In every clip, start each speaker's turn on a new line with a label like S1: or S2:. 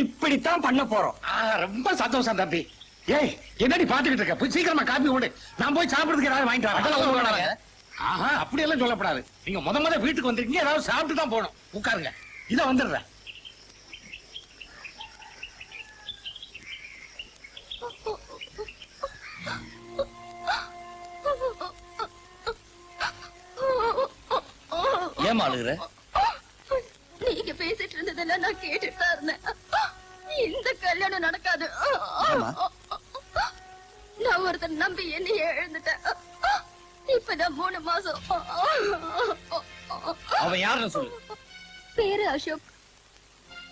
S1: இப்படித்தான் பண்ண போறோம்.
S2: ரொம்ப சந்தோஷம் தம்பி. ஏய், என்னடி பாத்துக்கிட்டு இருக்க? போய் சீக்கிரமா காப்பி ஓடு. நான் போய் சாப்பிடுறதுக்கு ஏதாவது வாங்கிட்டு வரேன். ஆஹா, அப்படி எல்லாம் சொல்லப்படாது. நீங்க முத வீட்டுக்கு வந்திருக்கீங்க, ஏதாவது சாப்பிட்டு தான் போகணும். உட்காருங்க, இத வந்துடுறேன்.
S1: ஏமா அழுகுற?
S3: நீங்க பேசிட்டு இருந்ததெல்லாம் நான் கேட்டுட்டு தான் இருந்தேன். இந்த கல்யாணம் நடக்காது. நான் ஒருத்தர் நம்பி என்னையே எழுந்துட்டேன். இப்பதான் 3 மாசம்.
S1: அவன் யாருன்னு சொல்லு.
S3: பேரு அசோக்.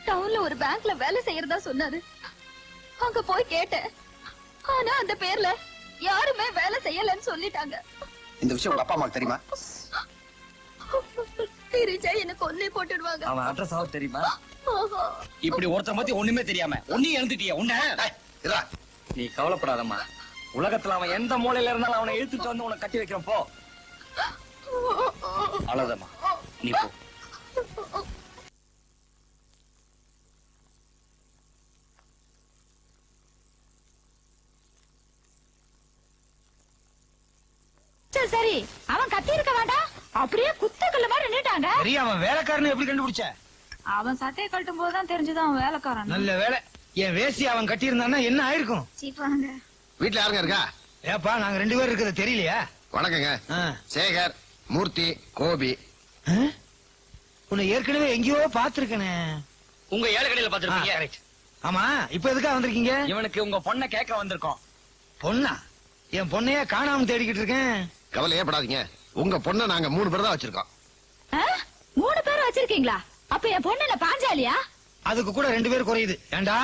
S3: டவுன்ல ஒரு பேங்க்ல வேலை செய்யறதா சொன்னாரு. அங்க போய் கேட்டேன். ஆனா அந்த பேர்ல யாருமே வேலை செய்யலன்னு சொல்லிட்டாங்க.
S4: இந்த விஷயம் உங்க அப்பா அம்மாக்கு தெரியுமா?
S3: தெரிஞ்சா என்ன கொன்னே போட்டுடுவாங்க.
S1: அவன் அட்ரஸ் ஆக தெரியுமா? இப்படி ஒருத்தர் பத்தி ஒண்ணுமே தெரியாம ஒன்னும் எழுந்துட்டியா? உன்ன நீ கவலைப்படாதம்மா. உலகத்துல அவன் எந்த மூலையில இருந்தாலும் அவனை இழுத்துட்டு வந்து உனக்கு கட்டி வைக்கிறோம். போ, அழதம்மா, நீ போ.
S3: சரி, அவன் கத்தி இருக்க வேண்டாம். அப்படியே குத்துக்கல்ல மாதிரி நின்னுட்டாங்க.
S2: சரி, அவன் வேலைக்காரனை எப்படி கண்டுபிடிச்ச?
S3: அவன் சட்டையை கட்டும் போதுதான் தெரிஞ்சது அவன் வேலைக்காரன்.
S2: நல்ல வேலை. என் வேசி அவன் கட்டி இருந்தான்னா என்ன ஆயிருக்கும்?
S4: வீட்டுல யாருங்க இருக்கா?
S2: ஏப்பா, நாங்க 2 பேர் இருக்கிறது தெரியலையா?
S4: வணக்கங்க. சேகர், மூர்த்தி, கோபி.
S2: உன்னை ஏற்கனவே எங்கேயோ பாத்துருக்கனே.
S1: உங்க ஏழை கடையில பாத்துருக்கீங்க.
S2: ஆமா, இப்ப எதுக்கா வந்திருக்கீங்க?
S1: இவனுக்கு உங்க பொண்ணை கேட்க வந்திருக்கோம்.
S2: பொண்ணா? என் பொண்ணைய காணாம தேடிக்கிட்டு இருக்கேன்.
S4: கவலையே படாதீங்க, உங்க பொண்ணை நாங்க 3 பேர் தான் வச்சிருக்கோம்.
S3: 3 பேர் வச்சிருக்கீங்களா? அப்ப என் பொண்ணு பாஞ்சாலியா?
S2: அதுக்கு கூட 2 பேர் குறையுது. ஏண்டா,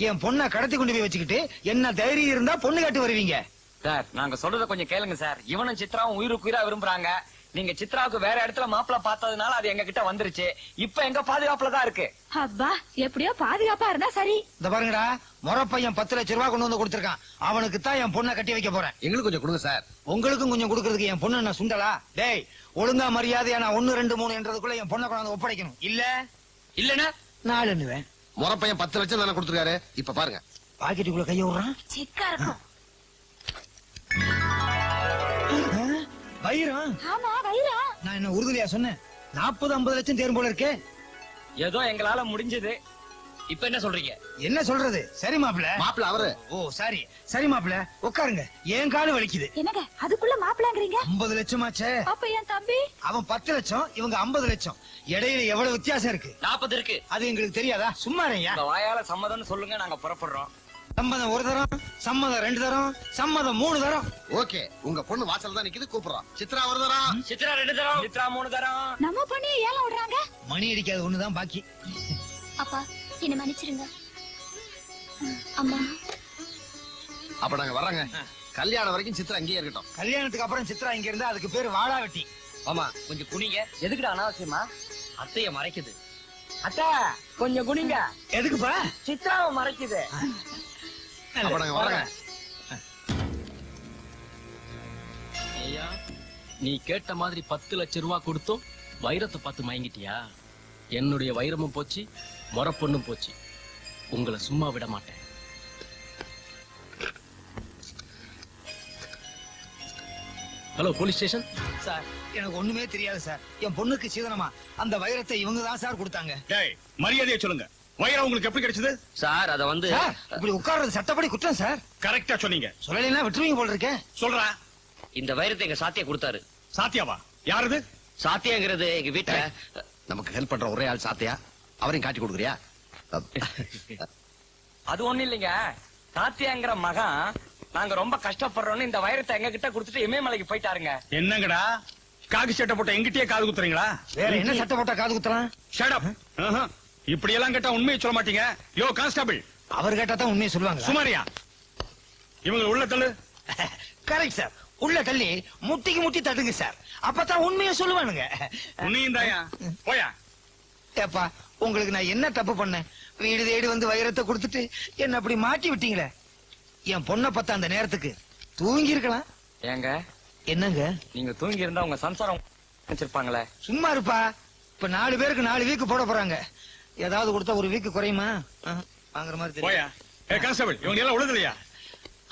S2: என் பொண்ணை கடத்தி கொண்டு போய் வச்சுக்கிட்டு என்ன தைரியம் இருந்தா பொண்ணு காட்டு வருவீங்க?
S1: சார், நாங்க சொல்றத கொஞ்சம் கேளுங்க சார். இவனும் சித்ராவும் உயிருக்கு உயிரா விரும்புறாங்க. நீங்க சித்ராவுக்கு வேற இடத்துல மாப்பிள்ள பார்த்ததுனால அது எங்க கிட்ட வந்துருச்சு. இப்ப எங்க பாதுகாப்புல தான் இருக்கு.
S3: அப்பா, எப்படியோ பாதுகாப்பா இருந்தா சரி.
S2: இந்த பாருங்கடா, முறை பையன் 10 லட்சம் ரூபாய் கொண்டு வந்து கொடுத்திருக்கான். அவனுக்கு தான் என் பொண்ணை கட்டி வைக்க போறேன்.
S4: எங்களுக்கு கொஞ்சம் கொடுங்க சார்.
S2: உங்களுக்கும் கொஞ்சம் கொடுக்கறதுக்கு என் பொண்ணு நான் சுண்டலா? டேய், ஒழுங்கா மரியாதையா நான் 1, 2, 3 என்றதுக்குள்ள என் பொண்ணை கொண்டாந்து ஒப்படைக்கணும். இல்லன்னா 4 எண்ணுவேன்.
S4: முறை பையன் 10 லட்சம் தானே கொடுத்துருக்காரு. இப்ப பாருங்க,
S2: பாக்கெட்டுக்குள்ள கைய விடுறான்.
S3: சிக்கா இருக்கும்.
S2: வைரம்?
S3: ஆமா, வைரம்.
S2: நான் என்ன உறுதியா சொன்னேன்? 40-50 லட்சம் தேரும் போல இருக்கே.
S1: ஏதோ எங்களால முடிஞ்சது. இப்ப என்ன சொல்றீங்க?
S2: என்ன சொல்றது? சரி மாப்பிள்ள.
S4: மாப்பிள்ள அவரு.
S2: ஓ சரி, சரி மாப்பிள்ள, உட்காருங்க. என் காலு வலிக்குது.
S3: என்னங்க அதுக்குள்ள மாப்பிள்ளைங்கறீங்க?
S2: 50 லட்சமாச்சே.
S3: அப்ப என் தம்பி?
S2: அவன் 10 லட்சம், இவங்க 50 லட்சம். இடையில எவ்வளவு வித்தியாசம் இருக்கு?
S1: 40 இருக்கு.
S2: அது எங்களுக்கு தெரியாதா? சும்மா இருங்க.
S1: வாயால சம்மதம்னு சொல்லுங்க, நாங்க புறப்படுறோம்.
S2: சம்மதம் 1 தரம், சம்மதம் 2 தரம், சம்மதம் 3 தரம்.
S4: ஓகே, உங்க பொண்ணு வாசல் தான் நிக்குது, கூப்பிடுறோம். சித்ரா 1 தரம்,
S1: சித்ரா 2 தரம், சித்ரா 3 தரம்.
S3: நம்ம பண்ணி ஏலம் விடுறாங்க.
S2: மணி அடிக்காது ஒண்ணுதான் பாக்கி.
S3: அப்பா, என்ன மன்னிச்சிருங்க. அம்மா,
S4: அப்ப நாங்க வர்றோங்க. கல்யாணம் வரைக்கும் சித்ரா இங்கேயே இருக்கட்டும்.
S2: கல்யாணத்துக்கு அப்புறம் சித்ரா இங்க இருந்தா அதுக்கு பேரு வாழா வெட்டி.
S1: ஆமா, கொஞ்சம் குனிங்க. எதுக்குடா அனாவசியமா? அத்தைய மறைக்குது. அத்தா, கொஞ்சம் குனிங்க.
S2: எதுக்குப்பா?
S1: சித்ராவை மறைக்குது.
S4: அப்ப நாங்க வர்றோங்க.
S5: ஐயா, நீ கேட்ட மாதிரி 10 லட்சம் ரூபாய் கொடுத்தோம். வைரத்தை பார்த்து மயங்கிட்டியா? என்னுடைய வைரமும் போச்சு, முறை பொண்ணும் போச்சு. உங்களை சும்மா விட மாட்டேன். Hello, police station.
S2: சார், எனக்கு ஒண்ணுமே தெரியாது சார். என் பொண்ணுக்கு சீதனமா அந்த வைரத்தை இவங்க தான் சார் கொடுத்தாங்க.
S6: டேய், மரியாதையை சொல்லுங்க. வைரம் உங்களுக்கு எப்படி கிடைச்சது?
S1: சார், அத வந்து
S2: சார், இப்படி உட்கார்றது சட்டப்படி குற்றம் சார்.
S6: கரெக்டா சொன்னீங்க.
S2: சொல்லலைன்னா விட்டுருவீங்க போல இருக்கேன்.
S6: சொல்றா.
S1: இந்த வைரத்தை எங்க சாத்தியா கொடுத்தாரு.
S6: சாத்தியாவா? யாருது?
S1: சாத்தியாங்கிறது எங்க வீட்டுல
S4: நமக்கு ஹெல்ப் பண்ற ஒரே ஆள் சாத்தியா. அவரையும் காட்டி கொடுக்குறியா?
S1: அது ஒண்ணு இல்லைங்க. சாத்தியாங்கிற மகன் நாங்க ரொம்ப கஷ்டப்படுறோம்னு இந்த வைரத்தை எங்க கிட்ட கொடுத்துட்டு இமயமலைக்கு போயிட்டாருங்க.
S6: என்னங்கடா, காக்கி சட்டை போட்ட எங்கிட்டயே காது குத்துறீங்களா?
S2: வேற என்ன சட்டை போட்டா காது குத்தலாம்?
S6: Shut up. இப்படி எல்லாம் கேட்டா உண்மையை சொல்ல மாட்டீங்க. யோ கான்ஸ்டபிள்,
S2: அவர் கேட்டா தான் உண்மையை சொல்லுவாங்க.
S6: சுமாரியா, இவங்க உள்ள தள்ளு.
S2: Correct sir. உள்ள தள்ளி முட்டிக்கு முட்டி தட்டுங்க சார். அப்பதான் உண்மையை சொல்லுவானுங்க.
S6: உன்னையும் தாயா போயா.
S2: ஏப்பா, உங்களுக்கு நான் என்ன தப்பு பண்ணேன்? வீடு தேடி வந்து வைரத்தை கொடுத்துட்டு என்ன அப்படி மாட்டி விட்டீங்களே. என் பொண்ணை பத்த அந்த நேரத்துக்கு தூங்கி இருக்கலாம்.
S1: ஏங்க,
S2: என்னங்க
S1: நீங்க தூங்கி இருந்தா உங்க சம்சாரம் வச்சிருப்பாங்களே.
S2: சும்மா இருப்பா. இப்ப 4 பேருக்கு 4 வீக்கு போட போறாங்க. ஏதாவது கொடுத்தா 1 வீக்கு குறையுமா?
S7: வாங்குற மாதிரி தெரியும்.
S6: போயா கான்ஸ்டபிள் இவங்க எல்லாம் உழுதலையா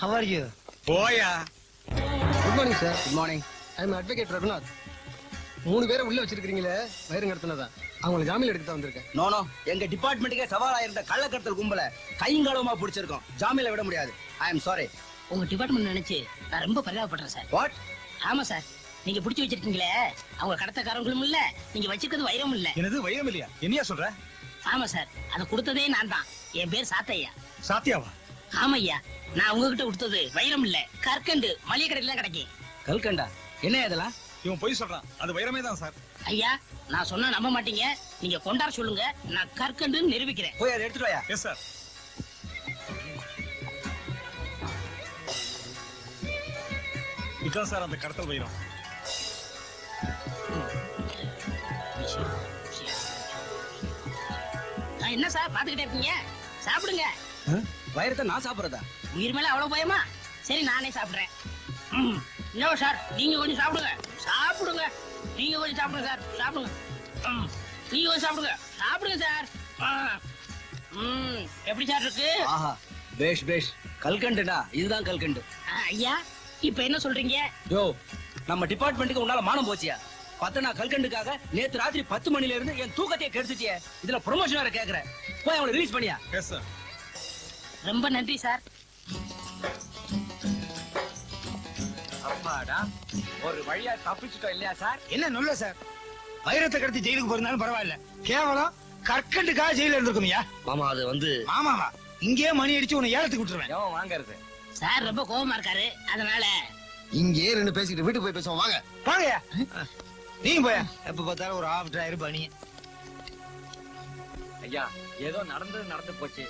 S7: How are you?
S6: போயா
S5: good morning sir. Good morning. I am advocate Raghunath. 3 பேரை உள்ள வச்சிருக்கீங்களே வயிறு கடத்தினதா, அவங்களை ஜாமீன் எடுக்க தான் வந்திருக்கேன்.
S1: நோ எங்க டிபார்ட்மெண்ட்டுக்கே சவாலா இருந்த கள்ளக்கடத்தல் கும்பல கைங்களமா பிடிச்சிருக்கோம். ஜாமீன்ல விட முடியாது. I am sorry.
S8: உங்க டிபார்ட்மெண்ட் நினைச்சு நான் ரொம்ப பரிதாபப்படுறேன் சார்.
S1: வாட்?
S8: ஆமா சார், நீங்க புடிச்சு வச்சிருக்கீங்களே அவங்க கடத்தக்காரங்களும் இல்ல, நீங்க வச்சிருக்கிறது வைரம் இல்ல.
S6: எனது வைரம் இல்லையா? என்னையா சொல்ற?
S8: ஆமா சார், அதை கொடுத்ததே நான் தான். என் பேர் சாத்தையா.
S6: சாத்தியாவா?
S8: ஆமா ஐயா, நான் உங்ககிட்ட கொடுத்தது வைரம் இல்ல, கற்கண்டு. மளிகை கடையில தான் கிடைக்கும்.
S1: கல்கண்டா என்ன இதெல்லாம்?
S6: இவன் பொய் சொல்றான். அது வைரமே தான் சார்.
S8: ஐயா, நான் சொன்னா நம்ப மாட்டீங்க. நீங்க கொண்டாட சொல்லுங்க, நான் கற்கண்டுன்னு நிரூபிக்கிறேன்.
S1: போய் அதை எடுத்துட்டு வாயா.
S6: Yes sir. இதான் சார் அந்த கடத்தல் வைரம்.
S8: என்ன சார் பாத்துக்கிட்டே இருக்கீங்க? சாப்பிடுங்க.
S1: வைரத்தை நான் சாப்பிடுறதா?
S8: உயிர் மேல அவ்வளவு பயமா? சரி, நானே சாப்பிடுறேன். நோ சார், நீங்க கொஞ்சம் சாப்பிடுங்க. சாப்பிடுங்க, நீங்க கொஞ்சம் சாப்பிடுங்க சார். சாப்பிடுங்க. நீங்க கொஞ்சம் சாப்பிடுங்க. சாப்பிடுங்க சார். எப்படி சார் இருக்கு?
S1: ஆஹா, பேஷ் பேஷ். கல்கண்டுடா, இதுதான் கல்கண்டு.
S8: ஐயா, இப்ப என்ன சொல்றீங்க?
S1: யோ, நம்ம டிபார்ட்மெண்ட்டுக்கு உன்னால மானம் போச்சியா? பத்தனா கல்கண்டுக்காக நேத்து ராத்திரி 10 மணில இருந்து என் தூக்கத்தையே கெடுத்துட்டியே. இதுல ப்ரொமோஷன் வேற கேக்குறேன். போய் அவனை ரிலீஸ் பண்ணியா?
S6: Yes sir.
S8: ரொம்ப நன்றி சார்.
S1: அப்பாடா, ஒரு வழியா தப்பிச்சுட்டோம் இல்லையா சார்?
S7: என்ன நல்ல சார், வைரத்தை கடத்தி ஜெயிலுக்கு போறதுனாலும் பரவாயில்ல, கேவலம் கற்கண்டுக்காக ஜெயில இருந்திருக்குமியா.
S4: மாமா அது வந்து
S7: மாமாவா? இங்கே மணி அடிச்சு உன்னை ஏலத்துக்கு விட்டுருவேன்.
S1: எவன் வாங்கறது?
S8: சார் ரொம்ப கோவமா இருக்காரு, அதனால
S4: இங்கே ரெண்டு பேசிக்கிட்டு வீட்டுக்கு போய் பேசுவோம் வாங்க.
S7: வாங்கயா, நீங்க போயா. எப்ப பார்த்தாலும் ஒரு ஆஃப் டிரைவர் பண்ணி.
S1: ஐயா, ஏதோ நடந்து போச்சு.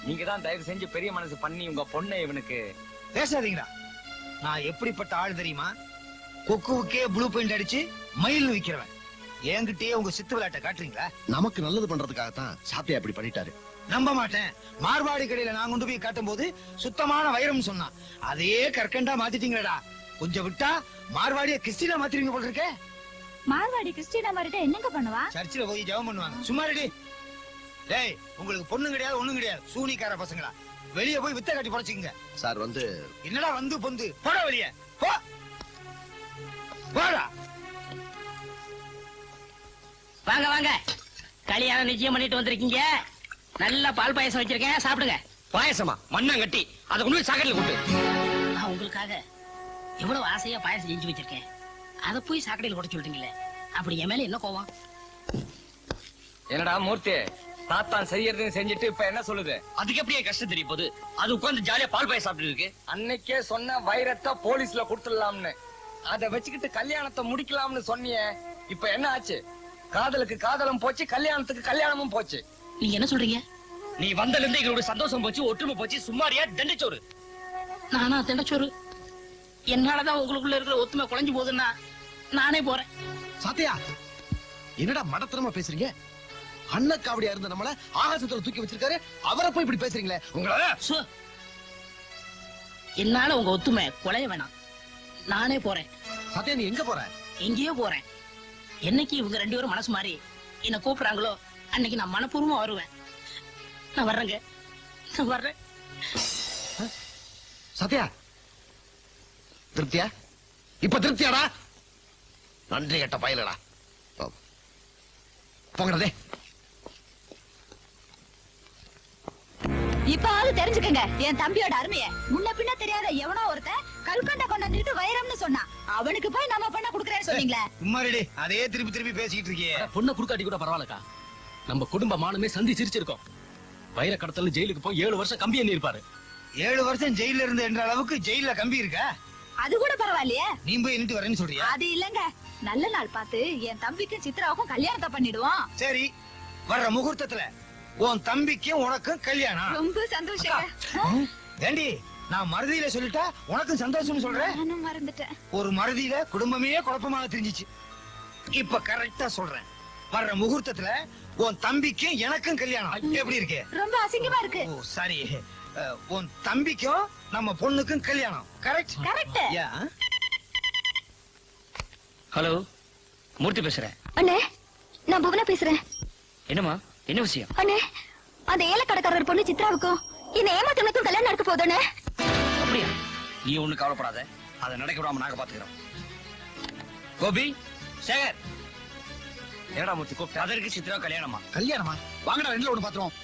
S1: நீங்க தான் தயவு செஞ்சு பெரிய மனசு பண்ணி உங்க பொண்ணை இவனுக்கு.
S7: பேசாதீங்களா, நான் எப்படிப்பட்ட ஆள் தெரியுமா? கொக்குவுக்கே ப்ளூ பெயிண்ட் அடிச்சு மயில் விக்கிறவன். என்கிட்டயே உங்க சித்து விளையாட்ட காட்டுறீங்களா?
S4: நமக்கு நல்லது பண்றதுக்காகத்தான் சாத்தியா அப்படி பண்ணிட்டாரு.
S7: நம்ப மாட்டேன். மார்வாடி கடையில நான் கொண்டு போய் காட்டும் போது சுத்தமான வைரம் சொன்னான். அதே கற்கண்டா மாத்திட்டீங்களா? கொஞ்சம் விட்டா மார்வாடிய கிறிஸ்டினா மாத்திருவீங்க போல இருக்கே.
S3: மார்வாடி கிறிஸ்டினா மாதிரிட்ட என்னங்க பண்ணுவா?
S7: சர்ச்சில் போய் ஜெபம் பண்ணுவாங்க. சும்மா ரெடி. டேய், உங்களுக்கு பொண்ணு கிடையாது ஒண்ணும் கிடையாது, சூனிக்கார பசங்களா. வெளிய போய் வித்த கட்டி பொழைச்சுங்க.
S4: சார் வந்து
S7: என்னடா வந்து பொந்து போட வெளிய போ. போடா.
S8: வாங்க வாங்க, கல்யாணம் நிச்சயம் பண்ணிட்டு வந்திருக்கீங்க. நல்ல பால் பாயசம் வச்சிருக்கேன், சாப்பிடுங்க.
S1: பாயசமா? மண்ணாங்கட்டி. அதை கொண்டு போய் சாக்கடையில கொண்டு.
S8: நான் உங்களுக்காக எவ்வளவு ஆசையா பாயசம் செஞ்சு வச்சிருக்கேன், அதை போய் சாக்கடையில் கொட்ட சொல்றீங்களே, அப்படி என் மேல என்ன கோவம்?
S1: என்னடா மூர்த்தி, தாத்தான் செய்யறதுன்னு செஞ்சுட்டு இப்ப என்ன சொல்லுது? அதுக்கு எப்படியே கஷ்டம் தெரிய போகுது? அது உட்கார்ந்து ஜாலியா பால் பாய சாப்பிட்டு இருக்கு. அன்னைக்கே சொன்ன வைரத்தை போலீஸ்ல கொடுத்துடலாம்னு, அதை வச்சுக்கிட்டு கல்யாணத்தை முடிக்கலாம்னு சொன்னியே. இப்ப என்ன ஆச்சு? காதலுக்கு காதலும் போச்சு, கல்யாணத்துக்கு கல்யாணமும் போச்சு.
S8: நீங்க என்ன சொல்றீங்க?
S1: நீ வந்தல இருந்து எங்களோட சந்தோஷம் போச்சு, ஒற்றுமை போச்சு. சும்மாரியா தண்டிச்சோரு.
S8: நானா திண்டச்சோறு? என்னாலதான் உங்களுக்குள்ள இருக்கிற ஒத்துமை குறைஞ்சு போகுதுன்னா நானே போறேன்.
S4: சாத்தியா என்னடா மடத்தனமா பேசுறீங்க? அண்ணக்காவடியா இருந்த நம்மள ஆகாசத்துல தூக்கி வச்சிருக்காரு, அவரை போய் இப்படி பேசுறீங்களே உங்களால?
S8: சு. என்னால உங்க ஒத்துமை குலைய வேணாம், நானே போறேன்.
S4: சாத்தியா நீ எங்க போற?
S8: எங்கேயோ போறேன். என்னைக்கு இவங்க 2 பேரும் மனசு மாறி என்ன கூப்பிடுறாங்களோ அன்னைக்கு நான் மனப்பூர்வமா வருவேன். நான் வர்றேங்க, நான் வர்றேன்.
S4: சத்யா, திருப்தியா? இப்ப திருப்தியாடா? நன்றி கெட்ட பயலடா. போங்கடே.
S3: இப்பாவது தெரிஞ்சுக்கங்க என் தம்பியோட அருமைய. முன்ன பின்ன தெரியாத எவனோ ஒருத்தன் கல்கண்ட கொண்டாந்துட்டு வைரம்னு சொன்னான். அவனுக்கு போய் நம்ம பண்ண குடுக்கறேன்னு சொன்னீங்களே.
S7: சும்மா ரெடி. அதே திருப்பி திருப்பி பேசிக்கிட்டு இருக்கியே.
S5: பொண்ணை குடுக்காட்டி கூட பரவாயில்லக்கா, நம்ம குடும்ப மானமே சந்தி சிரிச்சிருக்கோம். வைர கடத்தல் ஜெயிலுக்கு போய் 7 வருஷம் கம்பி எண்ணி இருப்பாரு.
S7: 7 வருஷம் ஜெயில இருந்து என்ற அளவுக்கு ஜெயில கம்பி இருக்கா?
S3: அது கூட பரவாயில்லையே.
S7: நீ போய் நின்று வரேன்னு சொல்றியா?
S3: அது இல்லங்க, நல்ல நாள் பார்த்து என் தம்பிக்கும் சித்ராவுக்கும் கல்யாணத்தை பண்ணிடுவோம்.
S7: சரி, வர்ற முகூர்த்தத்துல உன் தம்பிக்கும் உனக்கும் கல்யாணம்.
S3: ரொம்ப சந்தோஷம்.
S7: ஏண்டி, நான் மறதியில சொல்லிட்டா உனக்கும் சந்தோஷம்னு சொல்றேன்.
S3: நானும் மறந்துட்டேன்.
S7: ஒரு மறதியில குடும்பமே குழப்பமாக தெரிஞ்சிச்சு. இப்ப கரெக்டா சொல்றேன். வர்ற முகூர்த்தத்துல உன் தம்பிக்கும் எனக்கும் கல்யாணம். எப்படி இருக்கு?
S3: ரொம்ப அசிங்கமா இருக்கு.
S7: ஓ சாரி, உன் தம்பிக்கும் நம்ம பொண்ணுக்கும் கல்யாணம். கரெக்ட்?
S3: கரெக்ட்.
S1: ஹலோ, மூர்த்தி பேசுறேன்.
S3: அண்ணே, நான் புவனா பேசுறேன்.
S1: என்னமா, என்ன விஷயம்?
S3: அண்ணே, அந்த ஏலக்கடைக்காரர் பொண்ணு சித்ராவுக்கும் இந்த ஏமாத்தனுக்கும் கல்யாணம் நடக்க போதுன்னு.
S1: அப்படியா? நீ ஒண்ணு கவலைப்படாத, அதை நடக்க விடாம நாங்க பாத்துக்கிறோம். கோபி, சேகர், என்னடா மூர்த்தி கூப்பிட்ட? அதற்கு சித்ரா கல்யாணமா?
S4: கல்யாணமா? வாங்கடா ரெண்டுல ஒண்ணு பாத்துருவோம்.